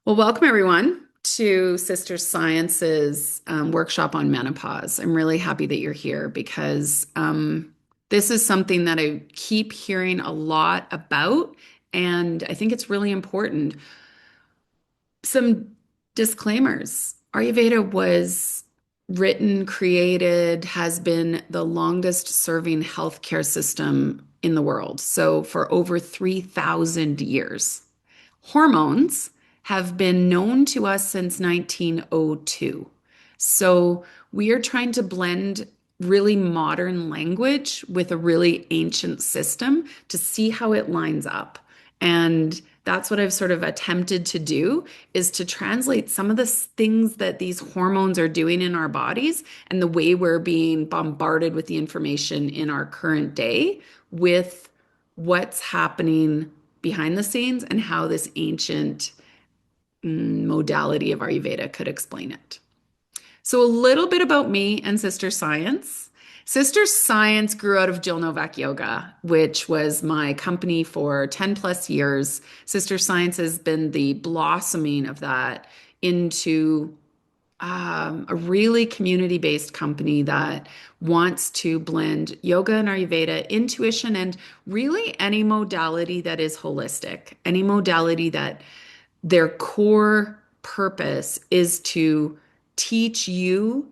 Well, welcome everyone to Sister Science's workshop on menopause. I'm really happy that you're here because this is something that I keep hearing a lot about, and I think it's really important. Some disclaimers. Ayurveda was written, created, has been the longest serving healthcare system in the world. So for over 3,000 years. Hormones have been known to us since 1902. So we are trying to blend really modern language with a really ancient system to see how it lines up. And that's what I've sort of attempted to do is to translate some of the things that these hormones are doing in our bodies and the way we're being bombarded with the information in our current day with what's happening behind the scenes and how this ancient modality of Ayurveda could explain it. So, a little bit about me and Sister Science. Sister Science grew out of Jill Novak Yoga, which was my company for 10 plus years. Sister Science has been the blossoming of that into a really community-based company that wants to blend yoga and Ayurveda, intuition, and really any modality that is holistic, any modality that their core purpose is to teach you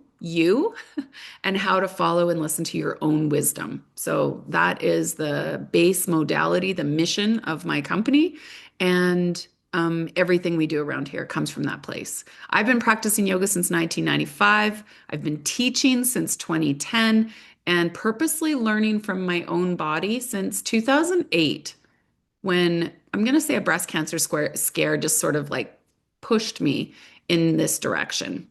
and how to follow and listen to your own wisdom. So that is the base modality, the mission of my company. And everything we do around here comes from that place. I've been practicing yoga since 1995. I've been teaching since 2010 and purposely learning from my own body since 2008 when I'm going to say a breast cancer scare just sort of like pushed me in this direction.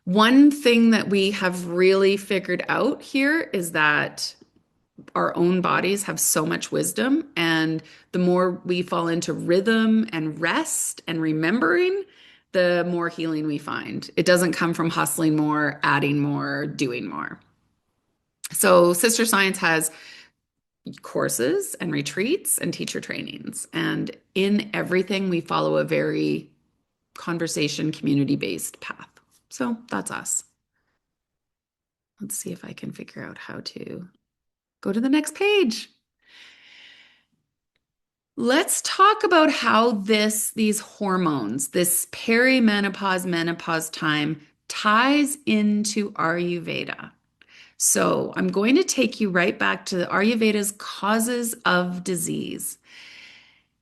One thing that we have really figured out here is that our own bodies have so much wisdom, and the more we fall into rhythm and rest and remembering, the more healing we find. It doesn't come from hustling more, adding more, doing more. So, Sister Science has courses and retreats and teacher trainings. And in everything, we follow a very conversation, community based path. So that's us. Let's see if I can figure out how to go to the next page. Let's talk about how these hormones, this perimenopause, menopause time ties into Ayurveda. So I'm going to take you right back to Ayurveda's causes of disease.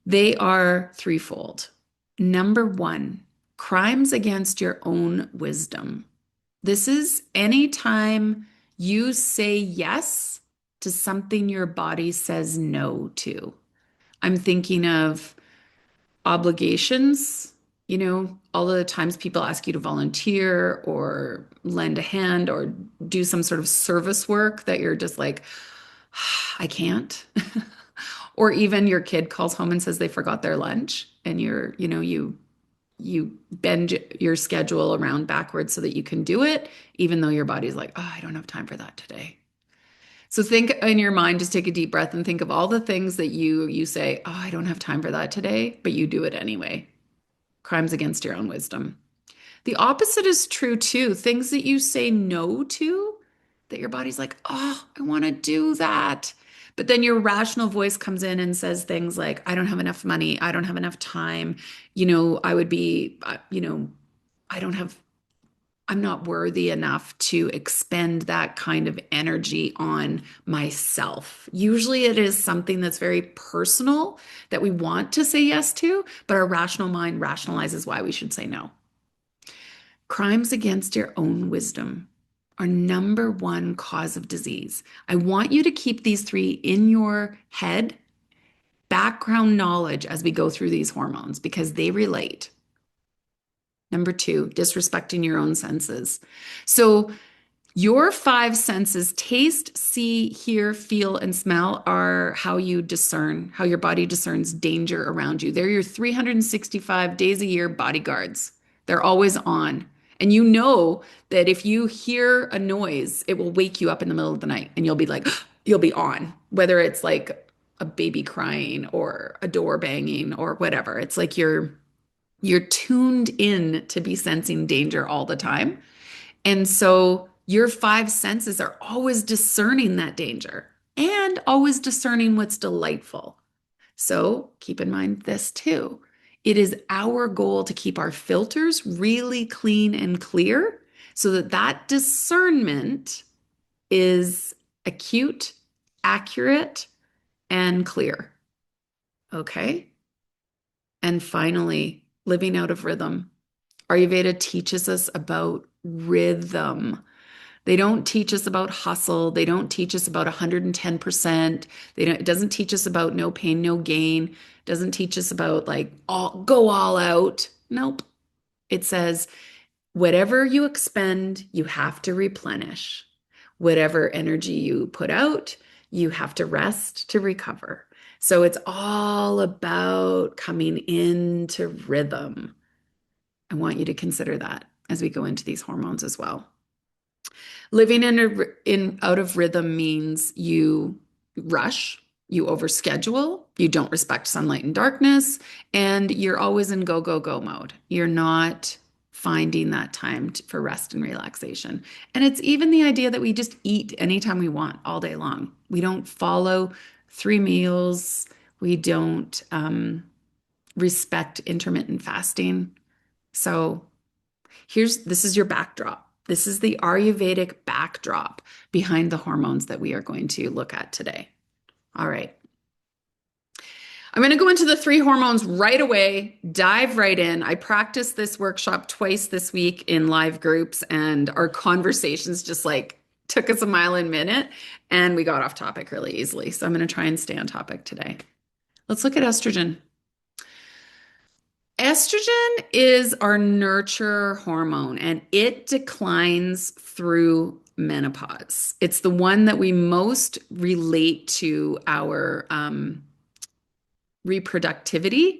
They are threefold. Number one, crimes against your own wisdom. This is anytime you say yes to something your body says no to. I'm thinking of obligations, all of the times people ask you to volunteer or lend a hand or do some sort of service work that you're just like, I can't. Or even your kid calls home and says they forgot their lunch and you bend your schedule around backwards so that you can do it, even though your body's like, oh, I don't have time for that today. So think in your mind, just take a deep breath and think of all the things that you say, oh, I don't have time for that today, but you do it anyway. Crimes against your own wisdom. The opposite is true too. Things that you say no to, that your body's like, oh, I want to do that. But then your rational voice comes in and says things like, I don't have enough money. I don't have enough time. I would be, I don't have I'm not worthy enough to expend that kind of energy on myself. Usually it is something that's very personal that we want to say yes to, but our rational mind rationalizes why we should say no. Crimes against your own wisdom are number one cause of disease. I want you to keep these three in your head, background knowledge as we go through these hormones because they relate. Number two, disrespecting your own senses. So your five senses, taste, see, hear, feel, and smell, are how you discern, how your body discerns danger around you. They're your 365 days a year bodyguards. They're always on. And you know that if you hear a noise, it will wake you up in the middle of the night and you'll be like, you'll be on, whether it's like a baby crying or a door banging or whatever. It's like You're tuned in to be sensing danger all the time. And so your five senses are always discerning that danger and always discerning what's delightful. So keep in mind this too. It is our goal to keep our filters really clean and clear so that that discernment is acute, accurate, and clear. Okay. And finally, living out of rhythm. Ayurveda teaches us about rhythm. They don't teach us about hustle. They don't teach us about 110%. It doesn't teach us about no pain, no gain. It doesn't teach us about like go all out. Nope. It says whatever you expend, you have to replenish. Whatever energy you put out, you have to rest to recover. So it's all about coming into rhythm. I want you to consider that as we go into these hormones as well. Living in out of rhythm means you rush, you overschedule, you don't respect sunlight and darkness, and you're always in go, go, go mode. You're not finding that time for rest and relaxation. And it's even the idea that we just eat anytime we want all day long. We don't follow three meals. We don't respect intermittent fasting. So this is your backdrop. This is the Ayurvedic backdrop behind the hormones that we are going to look at today. All right. I'm going to go into the three hormones right away, dive right in. I practiced this workshop twice this week in live groups, and our conversations just like took us a mile a minute, and we got off topic really easily. So I'm going to try and stay on topic today. Let's look at estrogen. Estrogen is our nurture hormone and it declines through menopause. It's the one that we most relate to our reproductivity,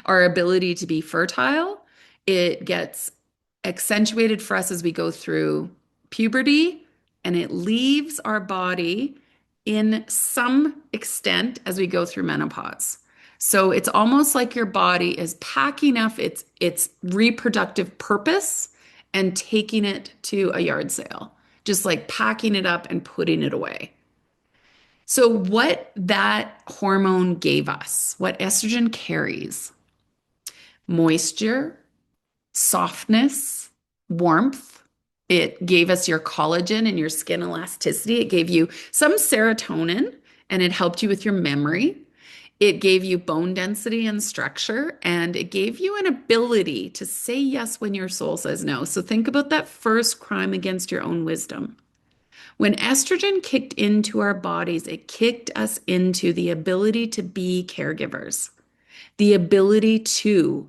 our ability to be fertile. It gets accentuated for us as we go through puberty, and it leaves our body in some extent as we go through menopause. So it's almost like your body is packing up its reproductive purpose and taking it to a yard sale, just like packing it up and putting it away. So, what that hormone gave us, what estrogen carries, moisture, softness, warmth. It gave us your collagen and your skin elasticity. It gave you some serotonin and it helped you with your memory. It gave you bone density and structure, and it gave you an ability to say yes when your soul says no. So, think about that first crime against your own wisdom. When estrogen kicked into our bodies, it kicked us into the ability to be caregivers, the ability to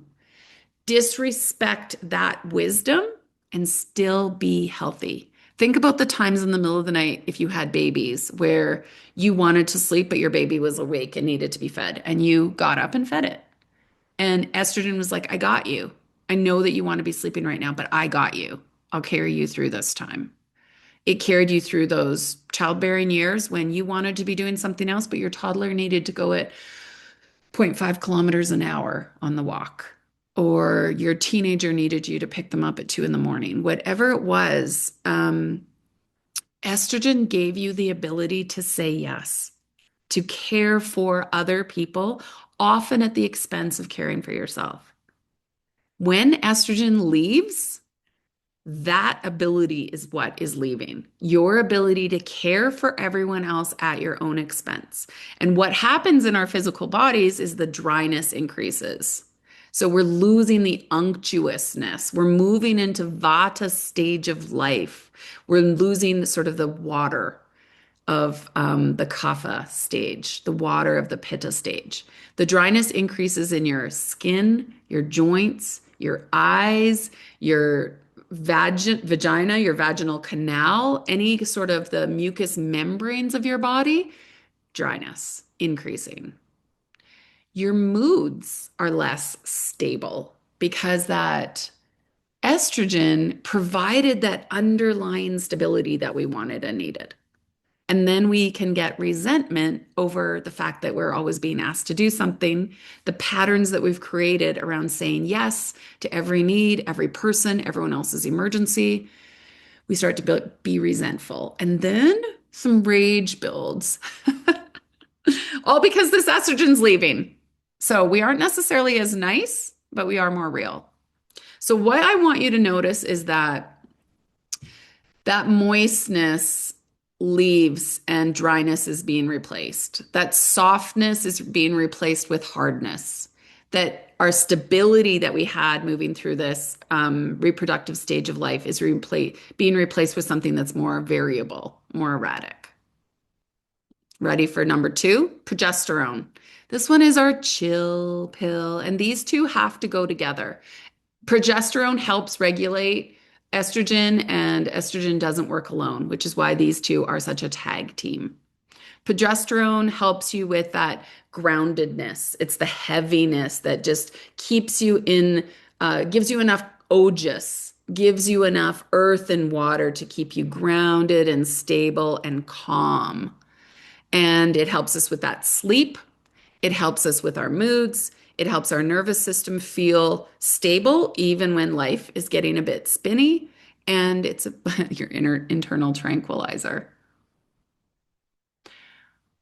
disrespect that wisdom and still be healthy. Think about the times in the middle of the night if you had babies where you wanted to sleep, but your baby was awake and needed to be fed, and you got up and fed it. And estrogen was like, I got you. I know that you want to be sleeping right now, but I got you. I'll carry you through this time. It carried you through those childbearing years when you wanted to be doing something else, but your toddler needed to go at zero point 0.5 kilometers an hour on the walk, or your teenager needed you to pick them up at 2 in the morning. Whatever it was, estrogen gave you the ability to say yes, to care for other people, often at the expense of caring for yourself. When estrogen leaves, that ability is what is leaving. Your ability to care for everyone else at your own expense. And what happens in our physical bodies is the dryness increases. So we're losing the unctuousness. We're moving into Vata stage of life. We're losing sort of the water of the Kapha stage, the water of the Pitta stage. The dryness increases in your skin, your joints, your eyes, your vagina, your vaginal canal, any sort of the mucous membranes of your body, dryness increasing. Your moods are less stable because that estrogen provided that underlying stability that we wanted and needed. And then we can get resentment over the fact that we're always being asked to do something, the patterns that we've created around saying yes to every need, every person, everyone else's emergency. We start to be resentful. And then some rage builds, all because this estrogen's leaving. So we aren't necessarily as nice, but we are more real. So what I want you to notice is that moistness leaves and dryness is being replaced. That softness is being replaced with hardness. That our stability that we had moving through this reproductive stage of life is being replaced with something that's more variable, more erratic. Ready for number two? Progesterone. This one is our chill pill, and these two have to go together. Progesterone helps regulate estrogen, and estrogen doesn't work alone, which is why these two are such a tag team. Progesterone helps you with that groundedness. It's the heaviness that just keeps you in, gives you enough ojas, gives you enough earth and water to keep you grounded and stable and calm. And it helps us with that sleep. It helps us with our moods. It helps our nervous system feel stable even when life is getting a bit spinny. And it's your internal tranquilizer.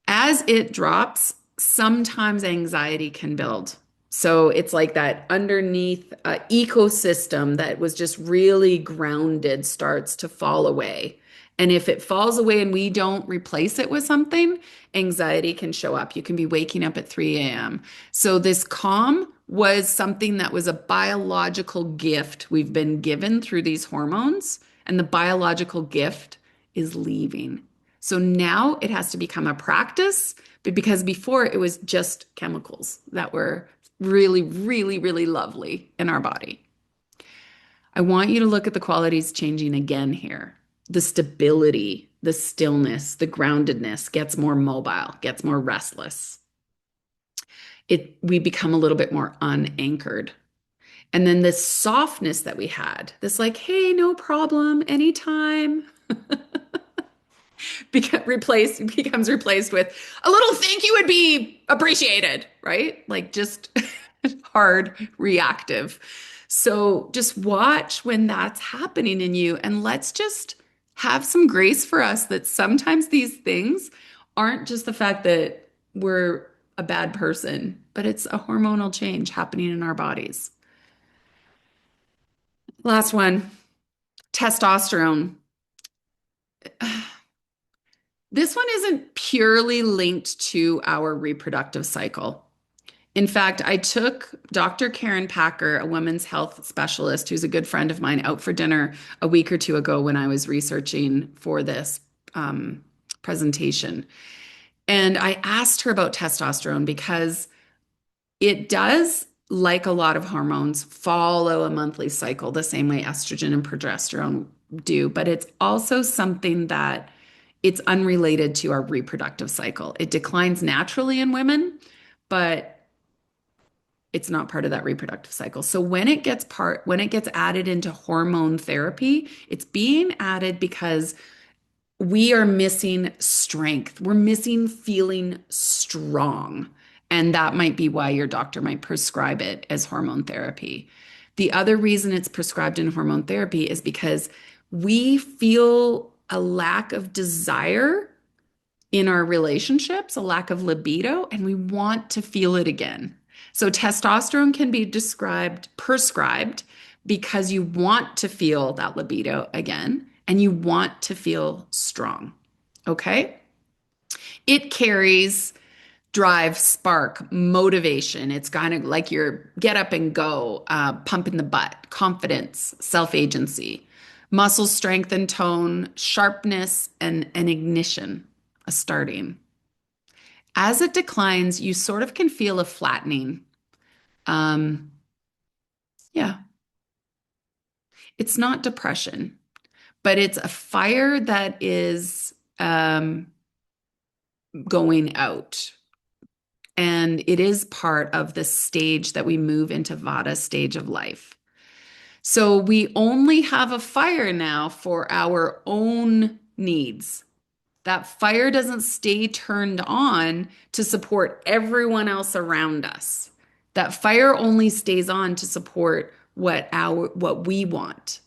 As it drops, sometimes anxiety can build. So it's like that underneath ecosystem that was just really grounded starts to fall away. And if it falls away and we don't replace it with something, anxiety can show up. You can be waking up at 3 a.m. So this calm was something that was a biological gift we've been given through these hormones, and the biological gift is leaving. So now it has to become a practice, but because before it was just chemicals that were really, really, really lovely in our body. I want you to look at the qualities changing again here. The stability, the stillness, the groundedness gets more mobile, gets more restless. We become a little bit more unanchored. And then this softness that we had, this like, hey, no problem, anytime, becomes replaced with a little thank you would be appreciated, right? Like just hard reactive. So just watch when that's happening in you, and let's just have some grace for us that sometimes these things aren't just the fact that we're a bad person, but it's a hormonal change happening in our bodies. Last one, testosterone. This one isn't purely linked to our reproductive cycle. In fact, I took Dr. Karen Packer, a women's health specialist who's a good friend of mine, out for dinner a week or two ago when I was researching for this presentation. And I asked her about testosterone because it does, like a lot of hormones, follow a monthly cycle the same way estrogen and progesterone do, but it's also something that it's unrelated to our reproductive cycle. It declines naturally in women, but it's not part of that reproductive cycle. So when it gets added into hormone therapy, it's being added because we are missing strength. We're missing feeling strong. And that might be why your doctor might prescribe it as hormone therapy. The other reason it's prescribed in hormone therapy is because we feel a lack of desire in our relationships, a lack of libido, and we want to feel it again. So testosterone can be prescribed because you want to feel that libido again and you want to feel strong. Okay? It carries drive, spark, motivation. It's kind of like your get up and go, pump in the butt, confidence, self-agency, muscle strength and tone, sharpness, and an ignition, a starting. As it declines, you sort of can feel a flattening. Um, yeah, it's not depression, but it's a fire that is going out. And it is part of the stage that we move into Vata stage of life. So we only have a fire now for our own needs. That fire doesn't stay turned on to support everyone else around us. That fire only stays on to support what we want.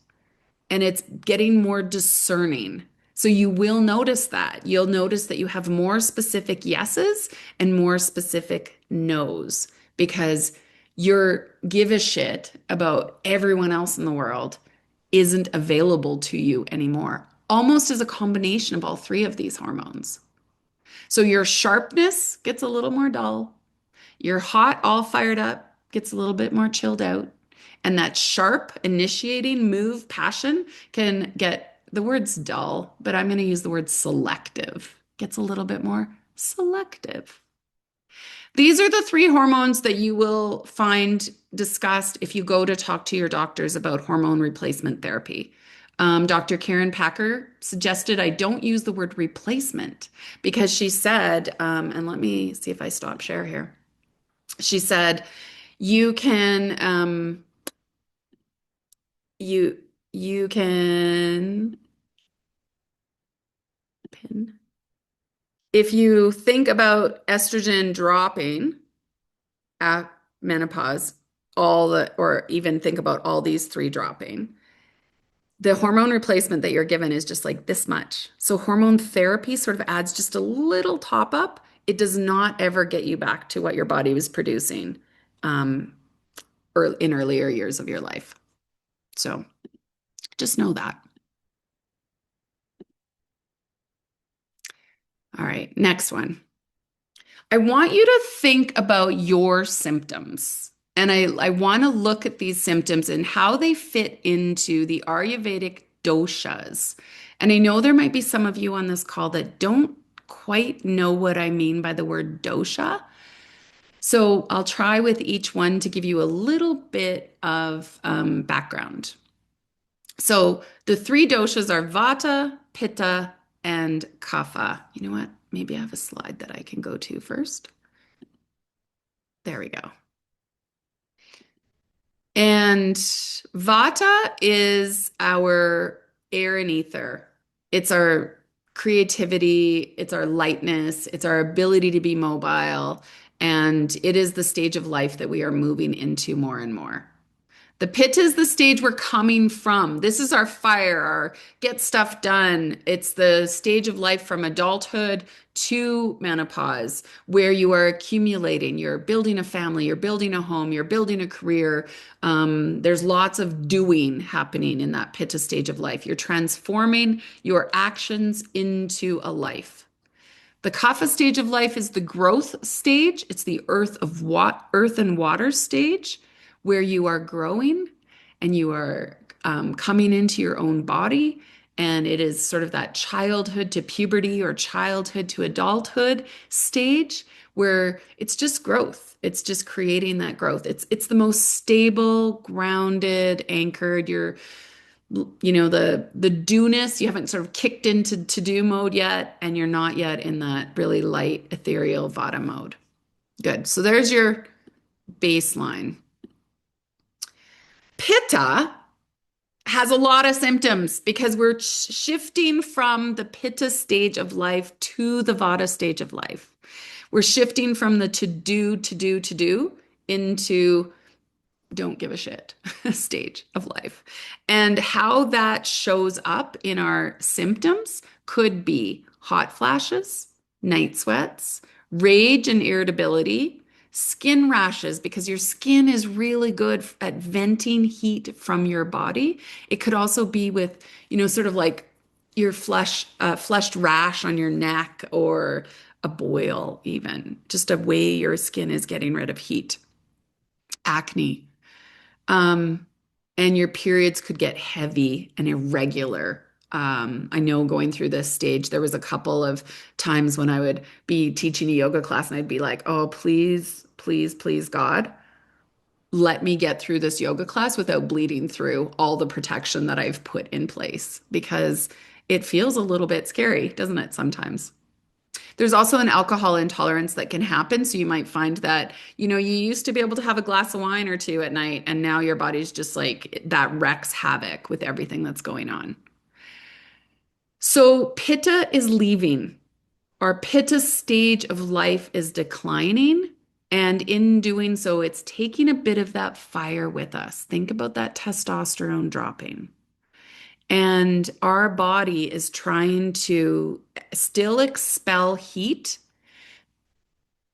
And it's getting more discerning. So you will notice that. You'll notice that you have more specific yeses and more specific nos because your give a shit about everyone else in the world isn't available to you anymore, almost as a combination of all three of these hormones. So your sharpness gets a little more dull. Your hot, all fired up gets a little bit more chilled out. And that sharp, initiating move passion can get the word's dull, but I'm going to use the word selective. Gets a little bit more selective. These are the three hormones that you will find discussed if you go to talk to your doctors about hormone replacement therapy. Dr. Karen Packer suggested I don't use the word replacement because she said, and let me see if I stop share here. She said, you can, you can pin. If you think about estrogen dropping at menopause, or even think about all these three dropping, the hormone replacement that you're given is just like this much. So hormone therapy sort of adds just a little top up. It does not ever get you back to what your body was producing um, in earlier years of your life. So just know that. All right, next one. I want you to think about your symptoms. And I want to look at these symptoms and how they fit into the Ayurvedic doshas. And I know there might be some of you on this call that don't quite know what I mean by the word dosha. So I'll try with each one to give you a little bit of background. So the three doshas are Vata, Pitta, and Kapha. You know what? Maybe I have a slide that I can go to first. There we go. And Vata is our air and ether. It's our creativity, it's our lightness, it's our ability to be mobile, and it is the stage of life that we are moving into more and more. The Pitta is the stage we're coming from. This is our fire, our get stuff done. It's the stage of life from adulthood to menopause, where you are accumulating, you're building a family, you're building a home, you're building a career. There's lots of doing happening in that Pitta stage of life. You're transforming your actions into a life. The Kapha stage of life is the growth stage. It's the earth and water stage where you are growing and you are coming into your own body. And it is sort of that childhood to puberty or childhood to adulthood stage where it's just growth. It's just creating that growth. It's the most stable, grounded, anchored. The do-ness, you haven't sort of kicked into to-do mode yet, and you're not yet in that really light, ethereal Vata mode. Good. So there's your baseline. Pitta has a lot of symptoms because we're shifting from the Pitta stage of life to the Vata stage of life. We're shifting from the to do into don't give a shit stage of life. And how that shows up in our symptoms could be hot flashes, night sweats, rage and irritability, skin rashes, because your skin is really good at venting heat from your body. It could also be with, sort of like your flushed rash on your neck or a boil, even just a way your skin is getting rid of heat. Acne, and your periods could get heavy and irregular. I know going through this stage, there was a couple of times when I would be teaching a yoga class and I'd be like, oh, please, please, please, God, let me get through this yoga class without bleeding through all the protection that I've put in place because it feels a little bit scary, doesn't it, sometimes? There's also an alcohol intolerance that can happen. So you might find that, you used to be able to have a glass of wine or two at night, and now your body's just like that wreaks havoc with everything that's going on. So Pitta is leaving. Our Pitta stage of life is declining. And in doing so, it's taking a bit of that fire with us. Think about that testosterone dropping. And our body is trying to still expel heat.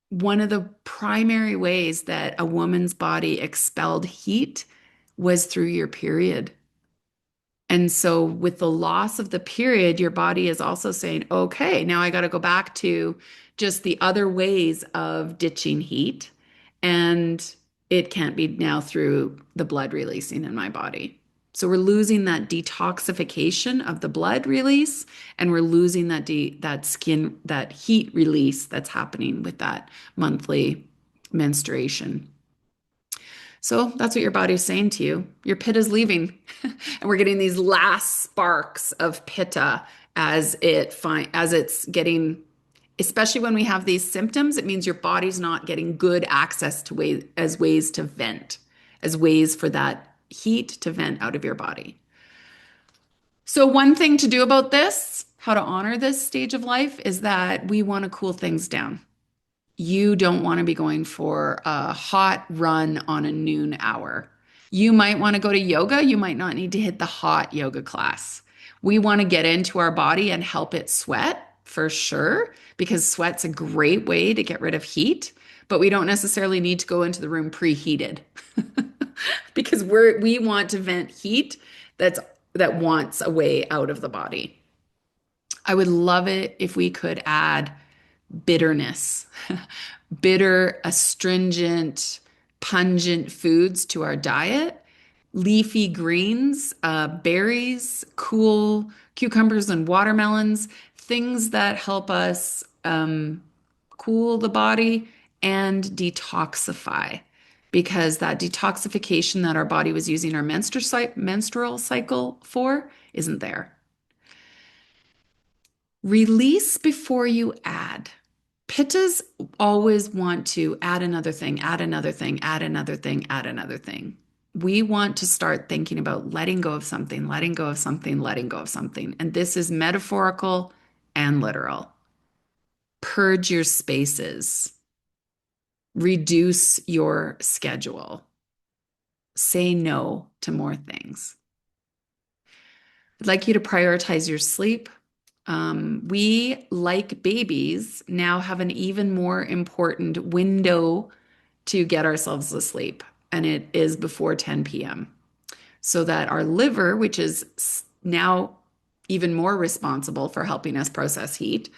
One of the primary ways that a woman's body expelled heat was through your period. And so, with the loss of the period, your body is also saying, okay, now I got to go back to just the other ways of ditching heat. And it can't be now through the blood releasing in my body. So, we're losing that detoxification of the blood release, and we're losing that heat release that's happening with that monthly menstruation. So that's what your body's saying to you. Your pitta is leaving. And we're getting these last sparks of pitta as it's getting, especially when we have these symptoms, it means your body's not getting good access to ways to vent, as ways for that heat to vent out of your body. So one thing to do about this, how to honor this stage of life, is that we want to cool things down. You don't want to be going for a hot run on a noon hour. You might want to go to yoga. You might not need to hit the hot yoga class. We want to get into our body and help it sweat for sure, because sweat's a great way to get rid of heat, but we don't necessarily need to go into the room preheated because we want to vent heat that wants a way out of the body. I would love it if we could add bitterness, bitter, astringent, pungent foods to our diet, leafy greens, berries, cool cucumbers and watermelons, things that help us cool the body and detoxify. Because that detoxification that our body was using our menstrual cycle for isn't there. Release before you add. Pittas always want to add another thing, add another thing, add another thing, add another thing. We want to start thinking about letting go of something, letting go of something, letting go of something. And this is metaphorical and literal. Purge your spaces, reduce your schedule, say no to more things. I'd like you to prioritize your sleep. We, like babies, now have an even more important window to get ourselves asleep, and it is before 10 p.m. So that our liver, which is now even more responsible for helping us process heat,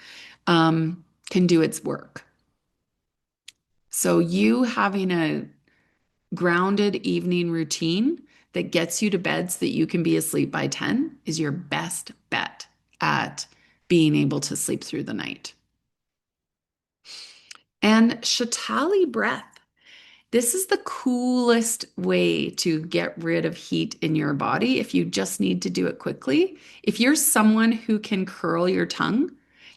can do its work. So you having a grounded evening routine that gets you to bed so that you can be asleep by 10 is your best bet at being able to sleep through the night. And Shatali breath. This is the coolest way to get rid of heat in your body if you just need to do it quickly. If you're someone who can curl your tongue,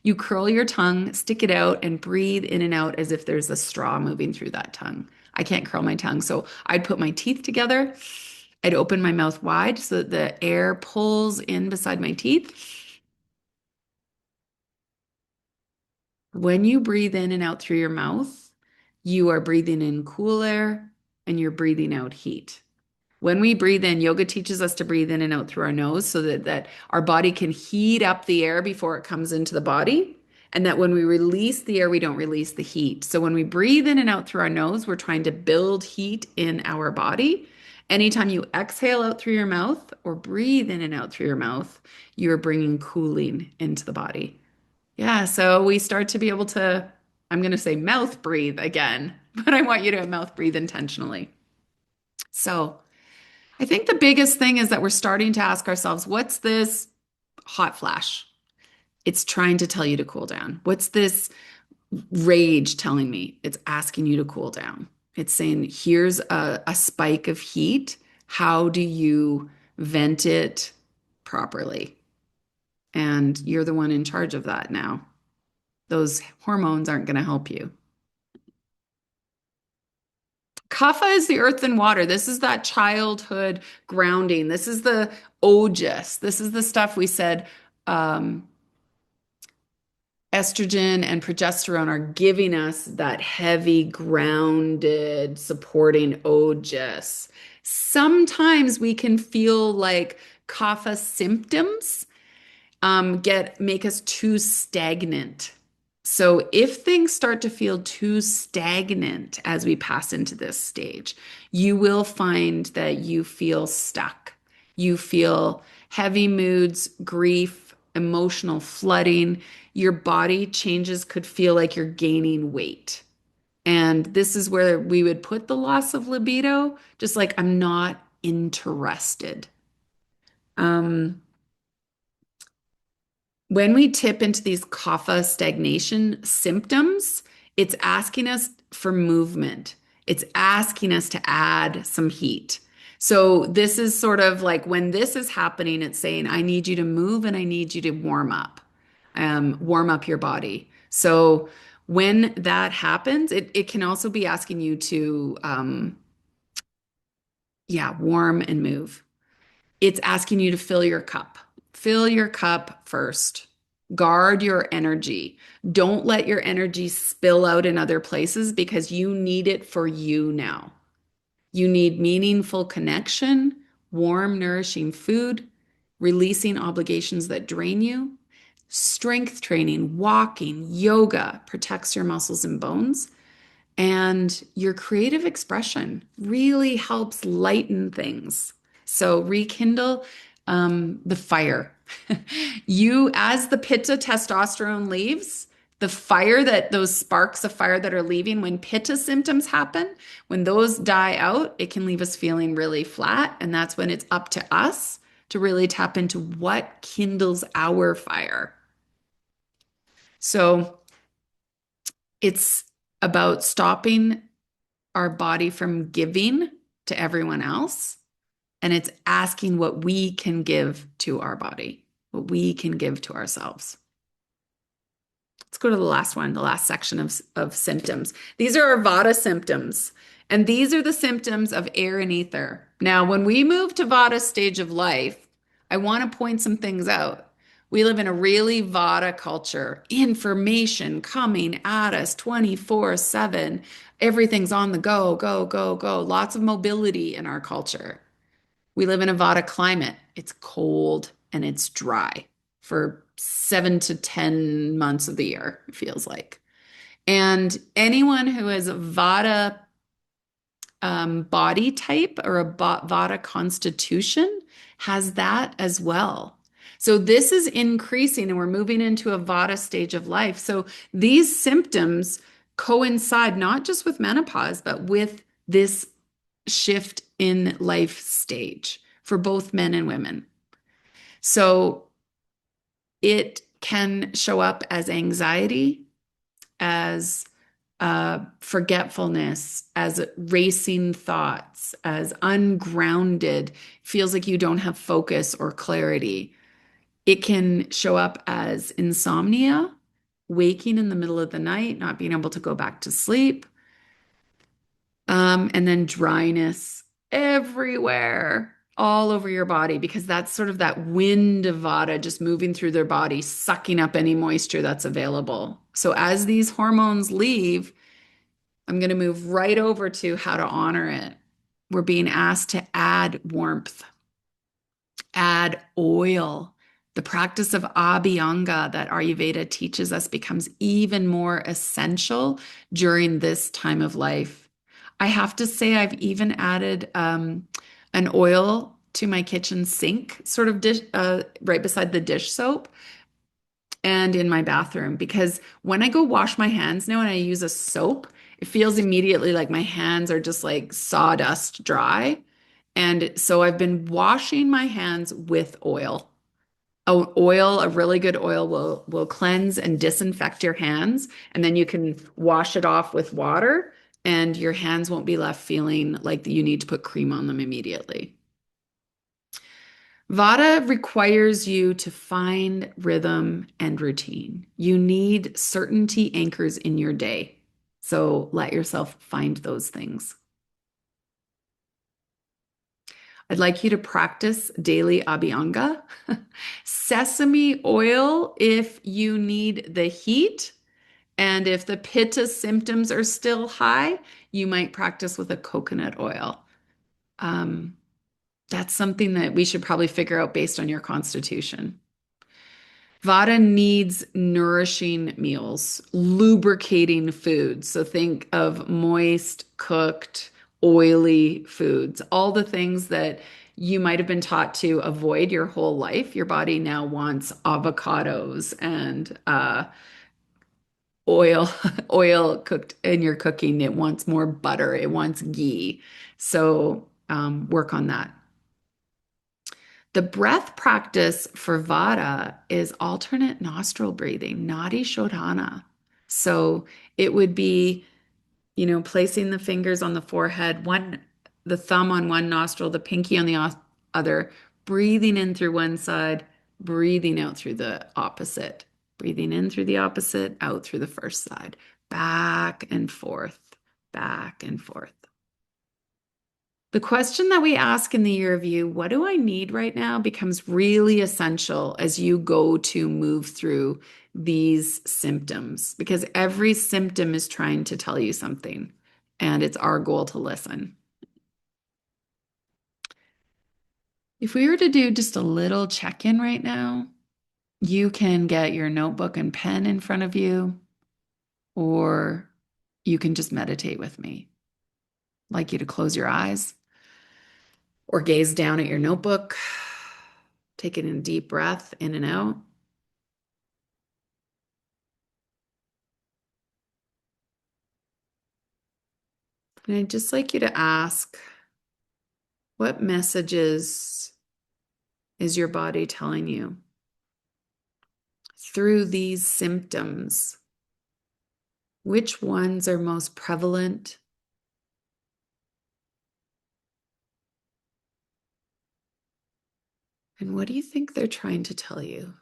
you curl your tongue, stick it out, and breathe in and out as if there's a straw moving through that tongue. I can't curl my tongue, so I'd put my teeth together. I'd open my mouth wide so that the air pulls in beside my teeth. When you breathe in and out through your mouth, you are breathing in cool air and you're breathing out heat. When we breathe in, yoga teaches us to breathe in and out through our nose so that our body can heat up the air before it comes into the body. And that when we release the air, we don't release the heat. So when we breathe in and out through our nose, we're trying to build heat in our body. Anytime you exhale out through your mouth or breathe in and out through your mouth, you're bringing cooling into the body. Yeah, so we start to be able to, I'm going to say mouth breathe again, but I want you to mouth breathe intentionally. So I think the biggest thing is that we're starting to ask ourselves, what's this hot flash? It's trying to tell you to cool down. What's this rage telling me? It's asking you to cool down. It's saying, here's a spike of heat. How do you vent it properly? And you're the one in charge of that now. Those hormones aren't going to help you. Kapha is the earth and water. This is that childhood grounding. This is the ojas. This is the stuff we said estrogen and progesterone are giving us that heavy, grounded, supporting ojas. Sometimes we can feel like kapha symptoms get make us too stagnant. So if things start to feel too stagnant as we pass into this stage, you will find that you feel stuck. You feel heavy moods, grief, emotional flooding. Your body changes could feel like you're gaining weight. And this is where we would put the loss of libido, just like I'm not interested. Um, When we tip into these kapha stagnation symptoms, it's asking us for movement. It's asking us to add some heat. So this is sort of like when this is happening, it's saying, I need you to move and I need you to warm up your body. So when that happens, it can also be asking you to, yeah, warm and move. It's asking you to fill your cup. Fill your cup first. Guard your energy. Don't let your energy spill out in other places because you need it for you now. You need meaningful connection, warm, nourishing food, releasing obligations that drain you. Strength training, walking, yoga protects your muscles and bones. And your creative expression really helps lighten things. So rekindle the fire. You, as the Pitta testosterone leaves, the fire that those sparks of fire that are leaving when Pitta symptoms happen, when those die out, it can leave us feeling really flat. And that's when it's up to us to really tap into what kindles our fire. So it's about stopping our body from giving to everyone else. And it's asking what we can give to our body, what we can give to ourselves. Let's go to the last one, the last section of symptoms. These are our Vata symptoms. And these are the symptoms of air and ether. Now, when we move to Vata stage of life, I want to point some things out. We live in a really Vata culture. Information coming at us 24/7. Everything's on the go, go, go, go. Lots of mobility in our culture. We live in a Vata climate. It's cold and it's dry for 7 to 10 months of the year, it feels like. And anyone who has a Vata body type or a Vata constitution has that as well. So this is increasing and we're moving into a Vata stage of life. So these symptoms coincide not just with menopause, but with this shift in life stage for both men and women. So it can show up as anxiety, as forgetfulness, as racing thoughts, as ungrounded, feels like you don't have focus or clarity. It can show up as insomnia, waking in the middle of the night, not being able to go back to sleep, and then dryness everywhere, all over your body, because that's sort of that wind of Vata just moving through their body, sucking up any moisture that's available. So as these hormones leave, I'm going to move right over to how to honor it. We're being asked to add warmth, add oil. The practice of Abhyanga that Ayurveda teaches us becomes even more essential during this time of life. I have to say, I've even added an oil to my kitchen sink, sort of dish, right beside the dish soap and in my bathroom, because when I go wash my hands now and I use a soap, it feels immediately like my hands are just like sawdust dry. And so I've been washing my hands with oil. A really good oil will cleanse and disinfect your hands, and then you can wash it off with water, and your hands won't be left feeling like you need to put cream on them immediately. Vata requires you to find rhythm and routine. You need certainty anchors in your day. So let yourself find those things. I'd like you to practice daily abhyanga. Sesame oil if you need the heat. And if the pitta symptoms are still high, you might practice with a coconut oil. Um, that's something that we should probably figure out based on your constitution. Vata needs nourishing meals, lubricating foods. So think of moist, cooked, oily foods, all the things that you might have been taught to avoid your whole life. Your body now wants avocados and oil, oil cooked in your cooking. It wants more butter. It wants ghee. So work on that. The breath practice for Vata is alternate nostril breathing, nadi shodhana. So it would be, placing the fingers on the forehead, the thumb on one nostril, the pinky on the other, breathing in through one side, breathing out through the opposite, breathing in through the opposite, out through the first side, back and forth, back and forth. The question that we ask in the year review, what do I need right now, becomes really essential as you go to move through these symptoms because every symptom is trying to tell you something, and it's our goal to listen. If we were to do just a little check-in right now, you can get your notebook and pen in front of you, or you can just meditate with me. I'd like you to close your eyes or gaze down at your notebook. Taking a deep breath in and out. And I'd just like you to ask, what messages is your body telling you through these symptoms? Which ones are most prevalent? And what do you think they're trying to tell you?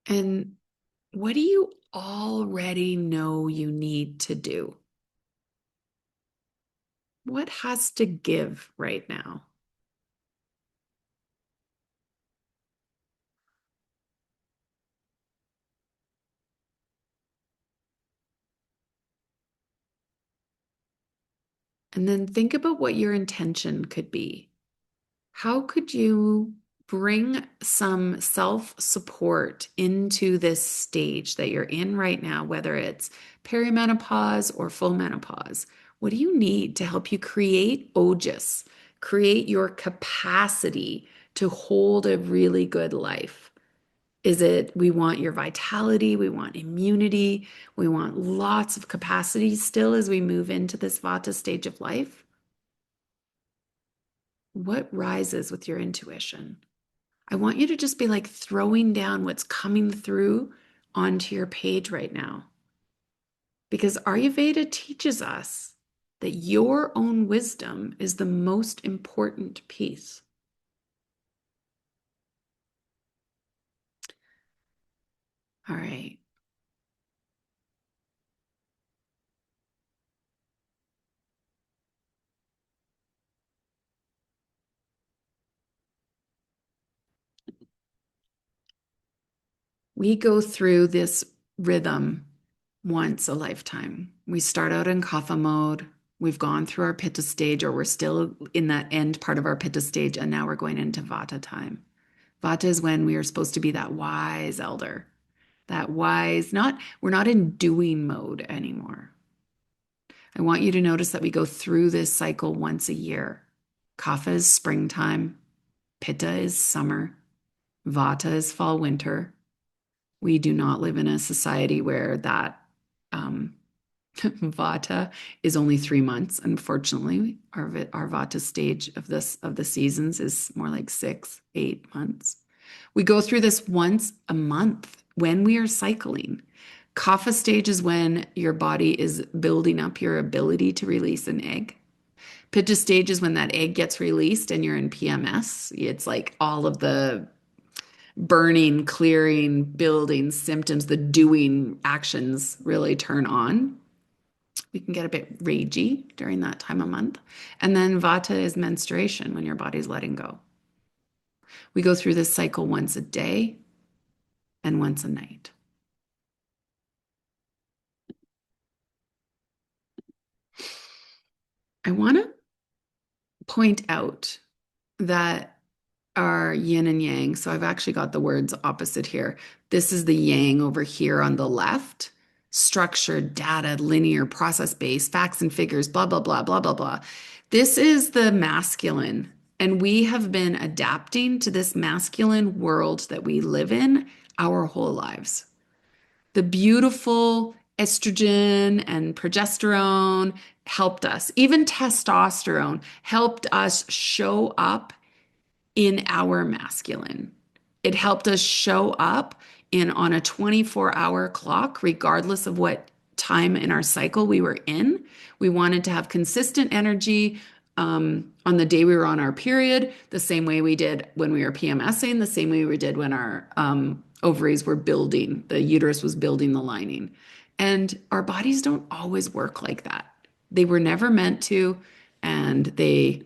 And what do you already know you need to do? What has to give right now? And then think about what your intention could be. How could you bring some self-support into this stage that you're in right now, whether it's perimenopause or full menopause? What do you need to help you create ojas, create your capacity to hold a really good life? Is it we want your vitality, we want immunity, we want lots of capacity still as we move into this Vata stage of life? What rises with your intuition? I want you to just be like throwing down what's coming through onto your page right now. Because Ayurveda teaches us that your own wisdom is the most important piece. All right. We go through this rhythm once a lifetime. We start out in Kapha mode. We've gone through our Pitta stage, or we're still in that end part of our Pitta stage, and now we're going into Vata time. Vata is when we are supposed to be that wise elder, that wise, we're not in doing mode anymore. I want you to notice that we go through this cycle once a year. Kapha is springtime, Pitta is summer, Vata is fall winter. We do not live in a society where that Vata is only 3 months. Unfortunately, our Vata stage of the seasons is more like 6, 8 months. We go through this once a month when we are cycling. Kapha stage is when your body is building up your ability to release an egg. Pitta stage is when that egg gets released and you're in PMS. It's like all of the burning, clearing, building symptoms, the doing actions really turn on. We can get a bit ragey during that time of month. And then Vata is menstruation when your body's letting go. We go through this cycle once a day and once a night. I want to point out that our yin and yang, so I've actually got the words opposite here. This is the yang over here on the left. Structured, data, linear, process-based, facts and figures, blah, blah, blah, blah, blah, blah. This is the masculine. And we have been adapting to this masculine world that we live in our whole lives. The beautiful estrogen and progesterone helped us. Even testosterone helped us show up in our masculine. It helped us show up in on a 24-hour clock, regardless of what time in our cycle we were in. We wanted to have consistent energy on the day we were on our period, the same way we did when we were PMSing, the same way we did when our ovaries were building, the uterus was building the lining. And our bodies don't always work like that. They were never meant to, and they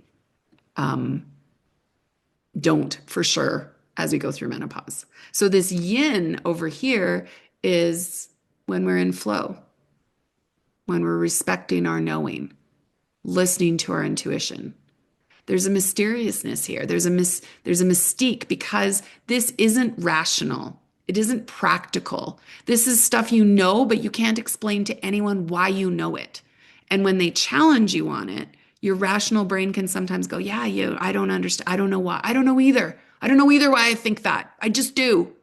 don't for sure as we go through menopause. So this yin over here is when we're in flow, when we're respecting our knowing, listening to our intuition. There's a mysteriousness here. There's a mystique because this isn't rational. It isn't practical. This is stuff you know, but you can't explain to anyone why you know it. And when they challenge you on it, your rational brain can sometimes go, yeah, I don't understand. I don't know why. I don't know either. I don't know either why I think that. I just do.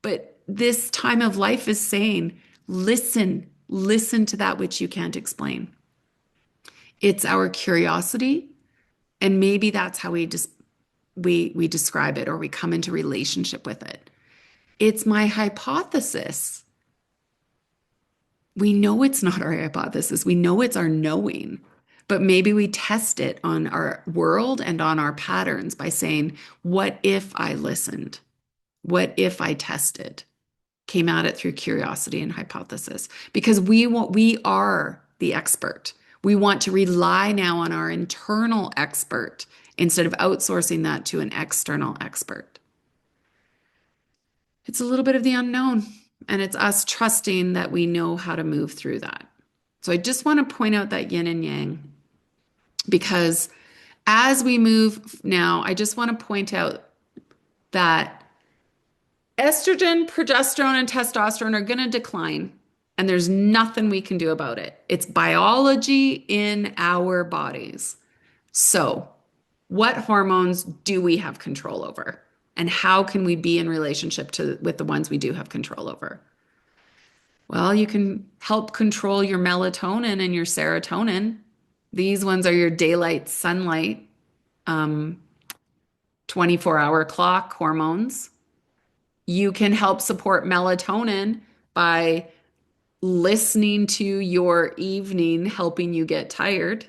But this time of life is saying, listen to that which you can't explain. It's our curiosity. And maybe that's how we describe it or we come into relationship with it. It's my hypothesis. We know it's not our hypothesis. We know it's our knowing. But maybe we test it on our world and on our patterns by saying, what if I listened? What if I tested? Came at it through curiosity and hypothesis. Because we are the expert. We want to rely now on our internal expert instead of outsourcing that to an external expert. It's a little bit of the unknown, and it's us trusting that we know how to move through that. So I just want to point out that yin and yang because as we move now, I just want to point out that estrogen, progesterone, and testosterone are going to decline, and there's nothing we can do about it. It's biology in our bodies. So, what hormones do we have control over? And how can we be in relationship with the ones we do have control over? Well, you can help control your melatonin and your serotonin. These ones are your daylight, sunlight, 24-hour clock hormones. You can help support melatonin by listening to your evening, helping you get tired,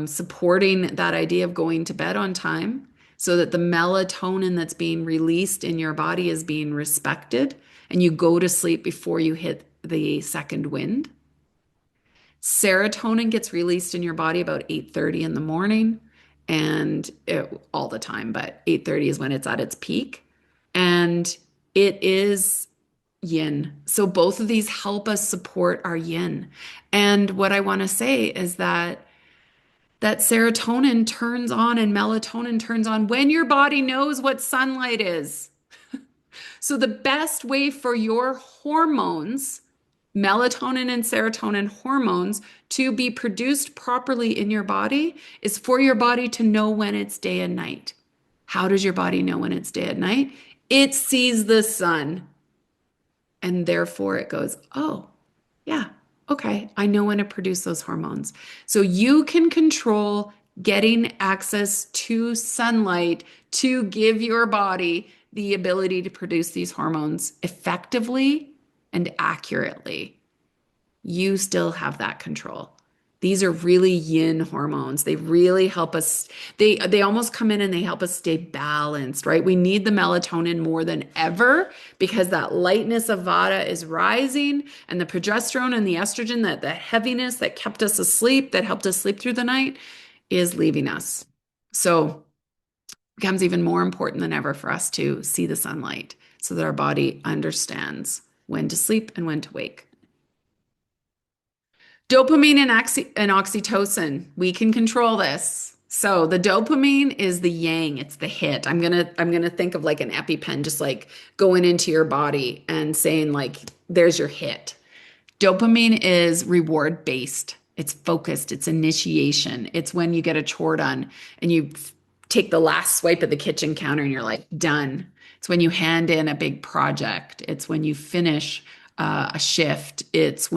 supporting that idea of going to bed on time so that the melatonin that's being released in your body is being respected and you go to sleep before you hit the second wind. Serotonin gets released in your body about 8:30 in the morning and all the time, but 8:30 is when it's at its peak. And it is yin. So both of these help us support our yin. And what I want to say is that serotonin turns on and melatonin turns on when your body knows what sunlight is. So the best way for your hormones, melatonin and serotonin hormones, to be produced properly in your body is for your body to know when it's day and night. How does your body know when it's day and night? It sees the sun. And therefore it goes, oh, yeah, okay, I know when to produce those hormones. So you can control getting access to sunlight to give your body the ability to produce these hormones effectively and accurately. You still have that control. These are really yin hormones. They really help us. They almost come in and they help us stay balanced, right? We need the melatonin more than ever because that lightness of Vata is rising and the progesterone and the estrogen, that heaviness that kept us asleep, that helped us sleep through the night is leaving us. So it becomes even more important than ever for us to see the sunlight so that our body understands when to sleep and when to wake. Dopamine and oxytocin, we can control this. So the dopamine is the yang, it's the hit. I'm gonna think of like an EpiPen, just like going into your body and saying like, there's your hit. Dopamine is reward based. It's focused. It's initiation. It's when you get a chore done and you take the last swipe of the kitchen counter and you're like, done. It's when you hand in a big project. It's when you finish a shift. It's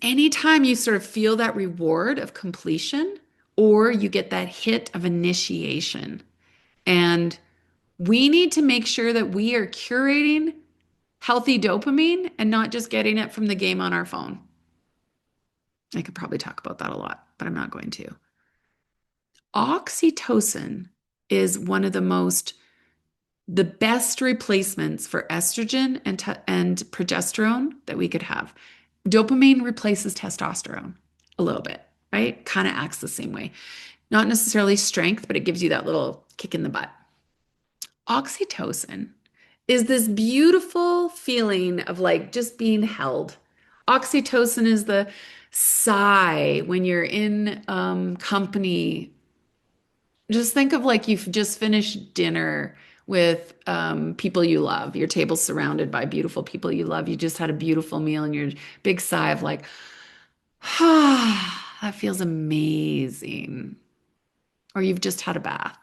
anytime you sort of feel that reward of completion or you get that hit of initiation. And we need to make sure that we are curating healthy dopamine and not just getting it from the game on our phone. I could probably talk about that a lot, but I'm not going to. Oxytocin is one of the best replacements for estrogen and progesterone that we could have. Dopamine replaces testosterone a little bit, right? Kind of acts the same way. Not necessarily strength, but it gives you that little kick in the butt. Oxytocin is this beautiful feeling of like just being held. Oxytocin is the sigh when you're in company. Just think of like you've just finished dinner with people you love. Your table's surrounded by beautiful people you love. You just had a beautiful meal and your big sigh of like, ah, that feels amazing. Or you've just had a bath.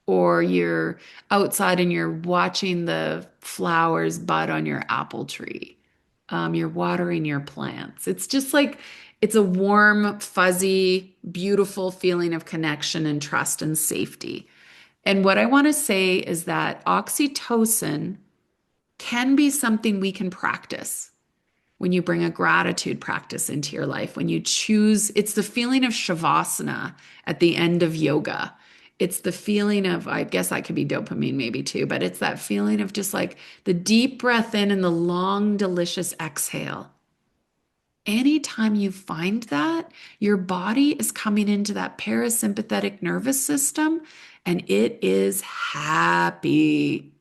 Or you're outside and you're watching the flowers bud on your apple tree. You're watering your plants. It's just like, it's a warm, fuzzy, beautiful feeling of connection and trust and safety. And what I want to say is that oxytocin can be something we can practice when you bring a gratitude practice into your life, when you choose, it's the feeling of shavasana at the end of yoga. It's the feeling of, I guess that could be dopamine maybe too, but it's that feeling of just like the deep breath in and the long, delicious exhale. Anytime you find that, your body is coming into that parasympathetic nervous system and it is happy.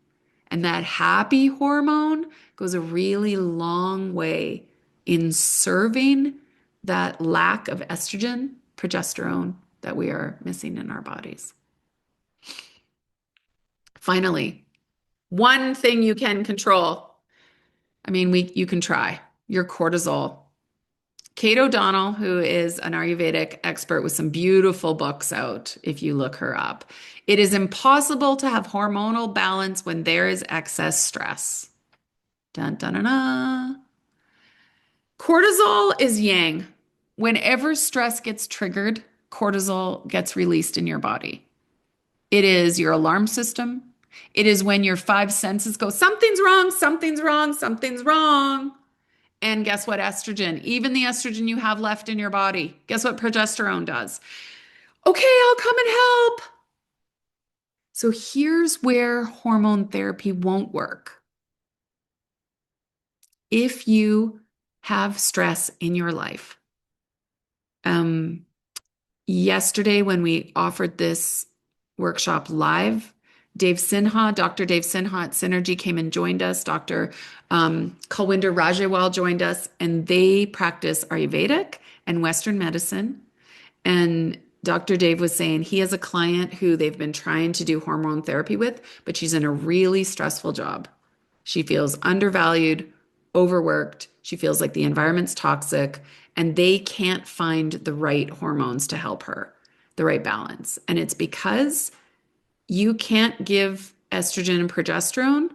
And that happy hormone goes a really long way in serving that lack of estrogen, progesterone that we are missing in our bodies. Finally, one thing you can control. I mean, you can try your cortisol. Kate O'Donnell, who is an Ayurvedic expert with some beautiful books out, if you look her up. It is impossible to have hormonal balance when there is excess stress. Dun, dun, dun, dun. Cortisol is yang. Whenever stress gets triggered, cortisol gets released in your body. It is your alarm system. It is when your five senses go, something's wrong, something's wrong, something's wrong. And guess what? Estrogen, even the estrogen you have left in your body, guess what progesterone does? Okay, I'll come and help. So here's where hormone therapy won't work. If you have stress in your life, yesterday when we offered this workshop live, Dr. Dave Sinha at Synergy came and joined us. Dr. Kulwinder Rajewal joined us, and they practice Ayurvedic and Western medicine. And Dr. Dave was saying he has a client who they've been trying to do hormone therapy with, but she's in a really stressful job. She feels undervalued, overworked. She feels like the environment's toxic, and they can't find the right hormones to help her, the right balance. And it's because you can't give estrogen and progesterone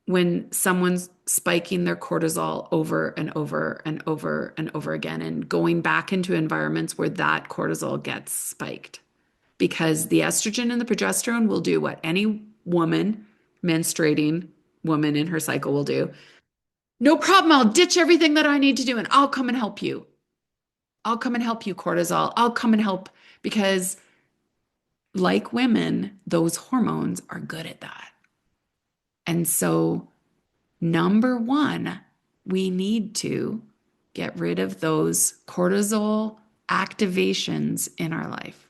when someone's spiking their cortisol over and over and over and over again and going back into environments where that cortisol gets spiked. Because the estrogen and the progesterone will do what any woman, menstruating woman in her cycle will do. No problem, I'll ditch everything that I need to do and I'll come and help you. I'll come and help you, cortisol. I'll come and help because, like women, those hormones are good at that. And so, number one, we need to get rid of those cortisol activations in our life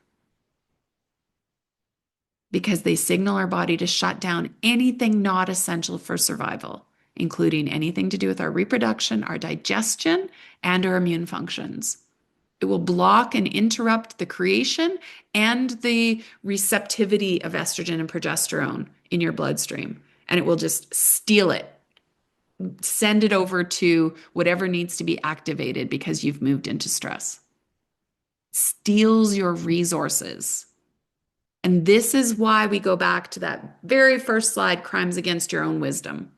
because they signal our body to shut down anything not essential for survival, including anything to do with our reproduction, our digestion, and our immune functions. It will block and interrupt the creation and the receptivity of estrogen and progesterone in your bloodstream. And it will just steal it, send it over to whatever needs to be activated because you've moved into stress. Steals your resources. And this is why we go back to that very first slide, crimes against your own wisdom.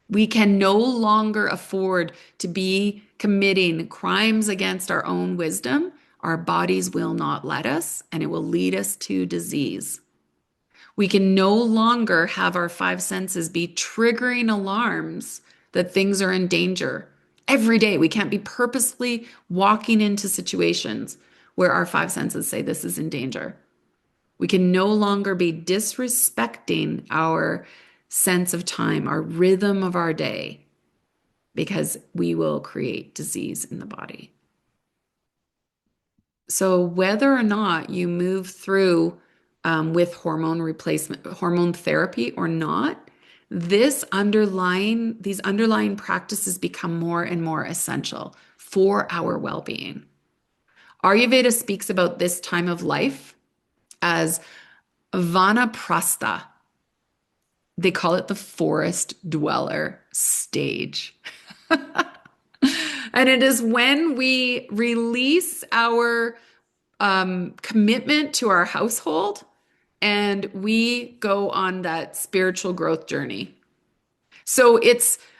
We can no longer afford to be committing crimes against our own wisdom. Our bodies will not let us, and it will lead us to disease. We can no longer have our five senses be triggering alarms that things are in danger. Every day, we can't be purposely walking into situations where our five senses say this is in danger. We can no longer be disrespecting our sense of time, our rhythm of our day, because we will create disease in the body. So, whether or not you move through with hormone replacement, hormone therapy or not, these underlying practices become more and more essential for our well-being. Ayurveda speaks about this time of life as Vanaprasta. They call it the forest dweller stage. And it is when we release our commitment to our household and we go on that spiritual growth journey. So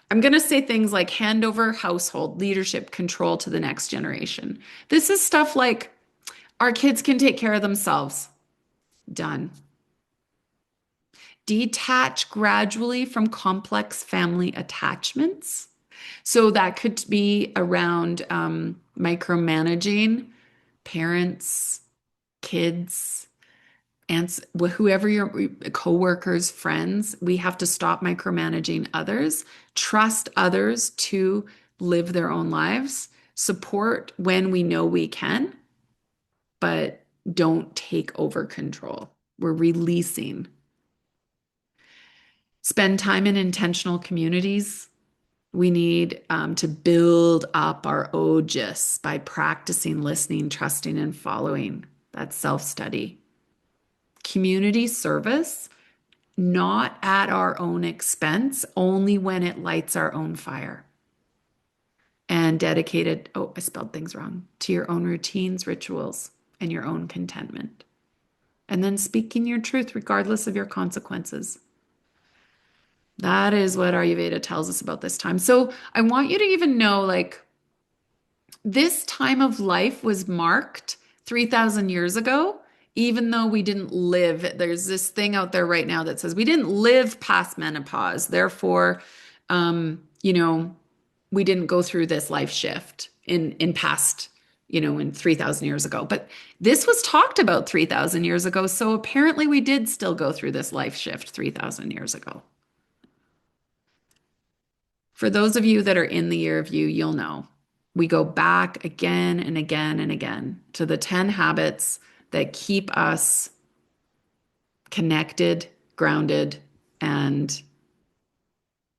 I'm going to say things like hand over household, leadership, control to the next generation. This is stuff like our kids can take care of themselves. Done. Detach gradually from complex family attachments. So that could be around micromanaging parents, kids, aunts, whoever your coworkers, friends. We have to stop micromanaging others, trust others to live their own lives, support when we know we can, but don't take over control. We're releasing. Spend time in intentional communities. We need to build up our ojas by practicing listening, trusting, and following. That's self-study. Community service, not at our own expense, only when it lights our own fire. And dedicated, I spelled things wrong, to your own routines, rituals, and your own contentment. And then speaking your truth regardless of your consequences. That is what Ayurveda tells us about this time. So I want you to even know, like, this time of life was marked 3,000 years ago, even though we didn't live. There's this thing out there right now that says we didn't live past menopause. Therefore, we didn't go through this life shift in past, in 3,000 years ago. But this was talked about 3,000 years ago. So apparently we did still go through this life shift 3,000 years ago. For those of you that are in the year of you, you'll know. We go back again and again and again to the 10 habits that keep us connected, grounded, and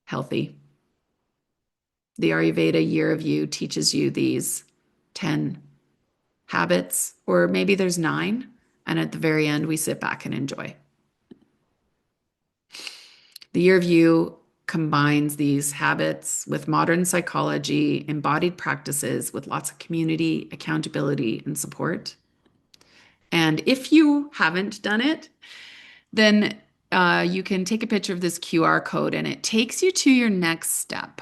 healthy. The Ayurveda year of you teaches you these 10 habits, or maybe there's 9, and at the very end, we sit back and enjoy. The year of you combines these habits with modern psychology, embodied practices with lots of community, accountability, and support. And if you haven't done it, then you can take a picture of this QR code and it takes you to your next step,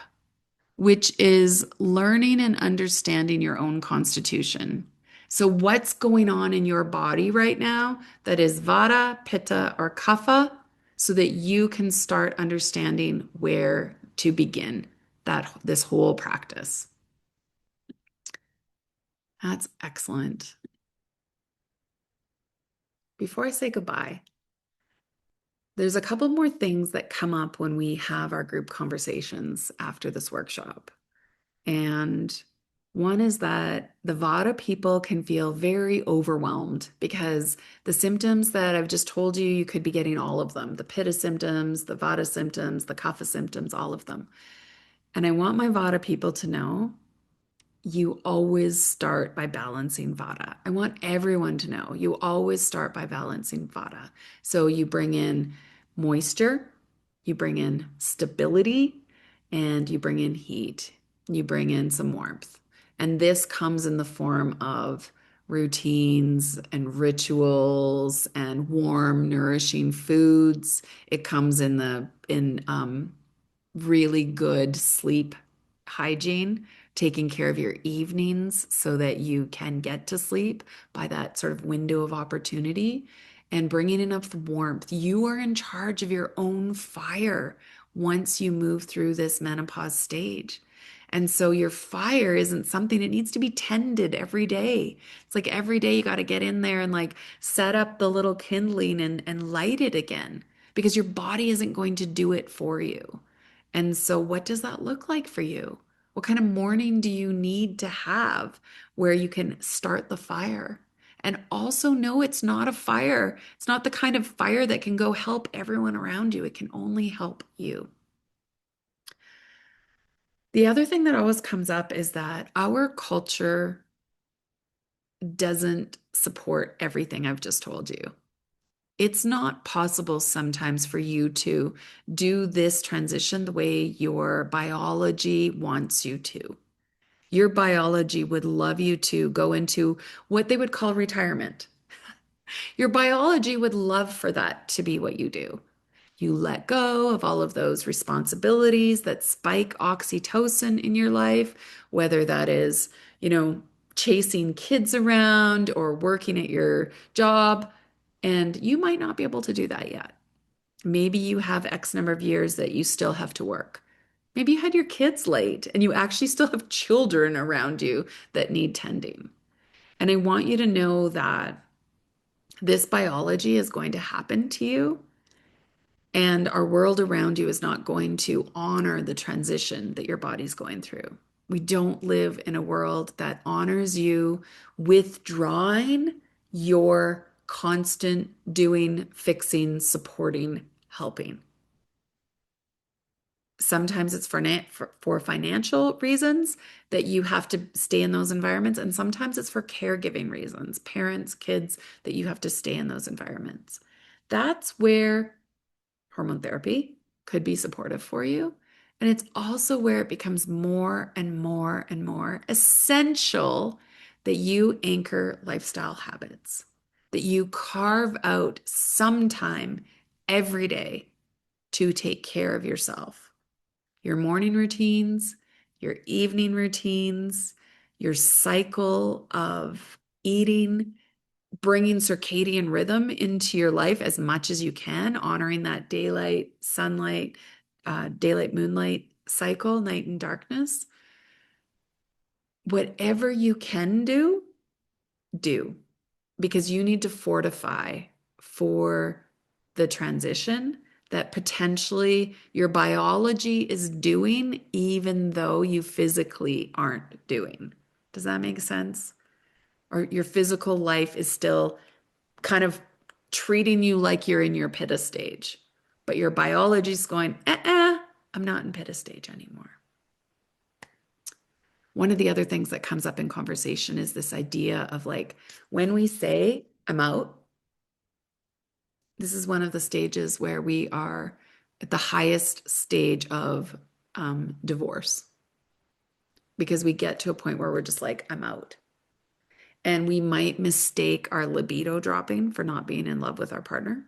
which is learning and understanding your own constitution. So what's going on in your body right now that is Vata, Pitta, or Kapha, so that you can start understanding where to begin this whole practice. That's excellent. Before I say goodbye, there's a couple more things that come up when we have our group conversations after this workshop. And one is that the Vata people can feel very overwhelmed because the symptoms that I've just told you, you could be getting all of them, the Pitta symptoms, the Vata symptoms, the Kapha symptoms, all of them. And I want my Vata people to know you always start by balancing Vata. I want everyone to know you always start by balancing Vata. So you bring in moisture, you bring in stability, and you bring in heat. You bring in some warmth. And this comes in the form of routines and rituals and warm, nourishing foods. It comes in the in really good sleep hygiene, taking care of your evenings so that you can get to sleep by that sort of window of opportunity and bringing enough warmth. You are in charge of your own fire once you move through this menopause stage. And so your fire isn't something that needs to be tended every day. It's like every day you got to get in there and like set up the little kindling and light it again because your body isn't going to do it for you. And so, what does that look like for you? What kind of morning do you need to have where you can start the fire? And also know it's not a fire. It's not the kind of fire that can go help everyone around you. It can only help you. The other thing that always comes up is that our culture doesn't support everything I've just told you. It's not possible sometimes for you to do this transition the way your biology wants you to. Your biology would love you to go into what they would call retirement. Your biology would love for that to be what you do. You let go of all of those responsibilities that spike oxytocin in your life, whether that is, you know, chasing kids around or working at your job. And you might not be able to do that yet. Maybe you have X number of years that you still have to work. Maybe you had your kids late and you actually still have children around you that need tending. And I want you to know that this biology is going to happen to you, and our world around you is not going to honor the transition that your body's going through. We don't live in a world that honors you withdrawing your constant doing, fixing, supporting, helping. Sometimes it's for financial reasons that you have to stay in those environments, and sometimes it's for caregiving reasons, parents, kids, that you have to stay in those environments. That's where hormone therapy could be supportive for you. And it's also where it becomes more and more and more essential that you anchor lifestyle habits, that you carve out some time every day to take care of yourself, your morning routines, your evening routines, your cycle of eating, bringing circadian rhythm into your life as much as you can, honoring that daylight, sunlight, daylight, moonlight cycle, night and darkness. Whatever you can do, do, because you need to fortify for the transition that potentially your biology is doing, even though you physically aren't doing. Does that make sense? Or your physical life is still kind of treating you like you're in your pitta stage, but your biology's going, I'm not in pitta stage anymore. One of the other things that comes up in conversation is this idea of like, when we say, I'm out, this is one of the stages where we are at the highest stage of divorce because we get to a point where we're just like, I'm out. And we might mistake our libido dropping for not being in love with our partner.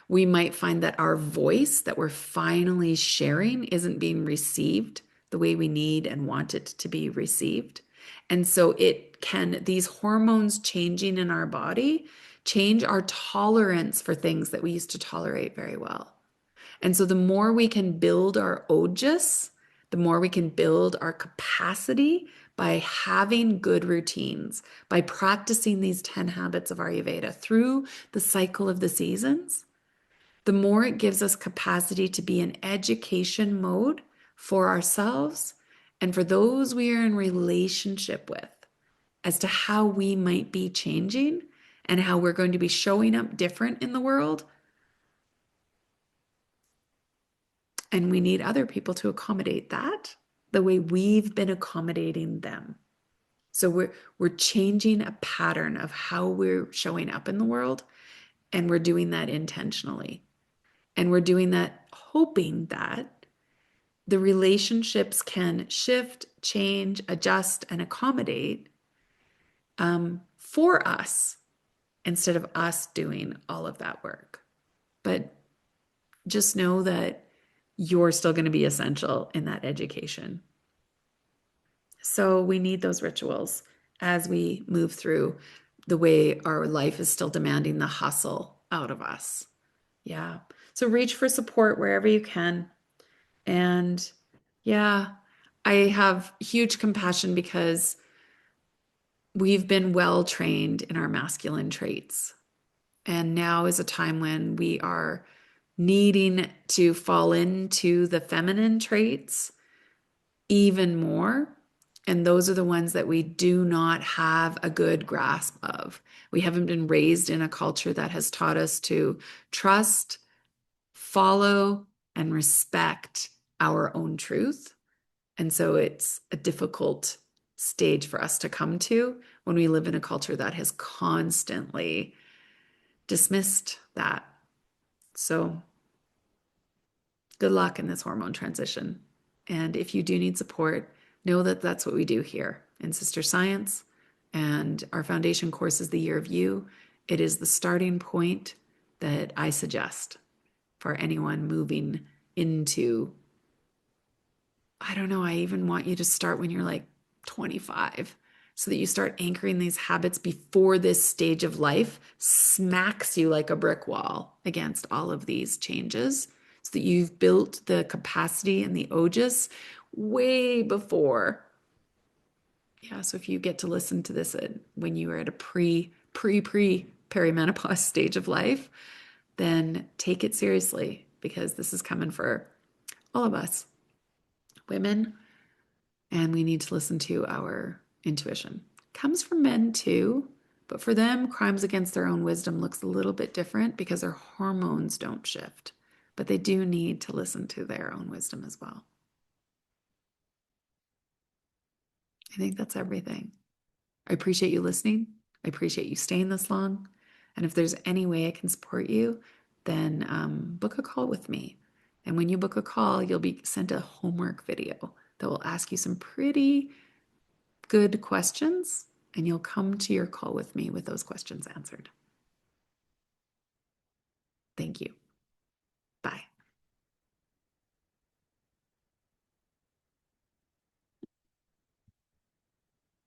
We might find that our voice that we're finally sharing isn't being received the way we need and want it to be received. And so these hormones changing in our body change our tolerance for things that we used to tolerate very well. And so the more we can build our ojas, the more we can build our capacity by having good routines, by practicing these 10 habits of Ayurveda through the cycle of the seasons, the more it gives us capacity to be in education mode for ourselves and for those we are in relationship with as to how we might be changing and how we're going to be showing up different in the world. And we need other people to accommodate that the way we've been accommodating them. So we're changing a pattern of how we're showing up in the world, and we're doing that intentionally. And we're doing that hoping that the relationships can shift, change, adjust, and accommodate for us instead of us doing all of that work. But just know that you're still going to be essential in that education. So we need those rituals as we move through the way our life is still demanding the hustle out of us. Yeah. So reach for support wherever you can. And yeah, I have huge compassion because we've been well trained in our masculine traits. And now is a time when we are needing to fall into the feminine traits even more. And those are the ones that we do not have a good grasp of. We haven't been raised in a culture that has taught us to trust, follow, and respect our own truth. And so it's a difficult stage for us to come to when we live in a culture that has constantly dismissed that. So good luck in this hormone transition. And if you do need support, know that that's what we do here in Sister Science. And our foundation course is the Year of You. It is the starting point that I suggest for anyone moving into, I don't know, I even want you to start when you're like 25 so that you start anchoring these habits before this stage of life smacks you like a brick wall against all of these changes so that you've built the capacity and the ojas way before. Yeah, so if you get to listen to this when you are at a perimenopause stage of life, then take it seriously because this is coming for all of us, women, and we need to listen to our intuition. Comes from men too, but for them, crimes against their own wisdom looks a little bit different because their hormones don't shift, but they do need to listen to their own wisdom as well. I think that's everything. I appreciate you listening. I appreciate you staying this long. And if there's any way I can support you, then book a call with me. And when you book a call, you'll be sent a homework video that will ask you some pretty good questions, and you'll come to your call with me with those questions answered. Thank you. Bye.